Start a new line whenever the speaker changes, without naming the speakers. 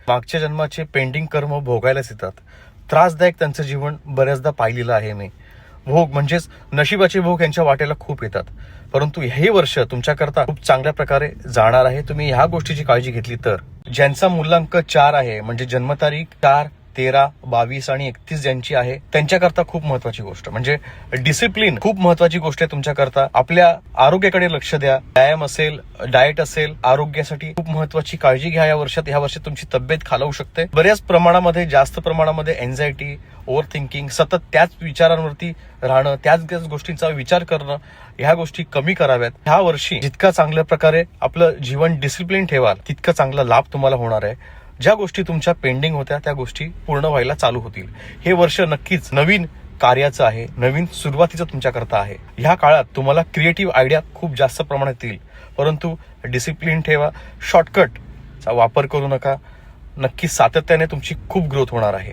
मागच्या जन्माचे पेंडिंग कर्म भोगायलाच येतात. त्रासदायक त्यांचं जीवन बऱ्याचदा पाहिलेलं आहे मी. भोग म्हणजेच नशिबाचे भोग यांच्या वाटेला खूप येतात. परंतु हे वर्ष तुमच्याकरता खूप चांगल्या प्रकारे जाणार आहे. तुम्ही ह्या गोष्टीची काळजी घेतली तर. ज्यांचा मूलांक 4 आहे, म्हणजे जन्मतारीख 4, 13, 22 आणि 31 ज्यांची आहे, त्यांच्याकरता खूप महत्वाची गोष्ट म्हणजे डिसिप्लिन खूप महत्वाची गोष्ट आहे तुमच्याकरता. आपल्या आरोग्याकडे लक्ष द्या. व्यायाम असेल, डाएट असेल, आरोग्यासाठी खूप महत्वाची काळजी घ्या. या वर्षात तुमची तब्येत खालावू शकते. बऱ्याच प्रमाणामध्ये, जास्त प्रमाणामध्ये एन्झायटी, ओव्हर थिंकिंग, सतत त्याच विचारांवरती राहणं, त्याच गोष्टींचा विचार करणं, ह्या गोष्टी कमी कराव्यात. ह्या वर्षी जितका चांगल्या प्रकारे आपलं जीवन डिसिप्लिन ठेवाल, तितका चांगला लाभ तुम्हाला होणार आहे. ज्या गोष्टी तुमच्या पेंडिंग होत्या त्या गोष्टी पूर्ण व्हायला चालू होतील. हे वर्ष नक्कीच नवीन कार्याचं आहे, नवीन सुरुवातीचं तुमच्याकरता आहे. ह्या काळात तुम्हाला क्रिएटिव्ह आयडिया खूप जास्त प्रमाणात येईल, परंतु डिसिप्लिन ठेवा. शॉर्टकटचा वापर करू नका. नक्की सातत्याने तुमची खूप ग्रोथ होणार आहे.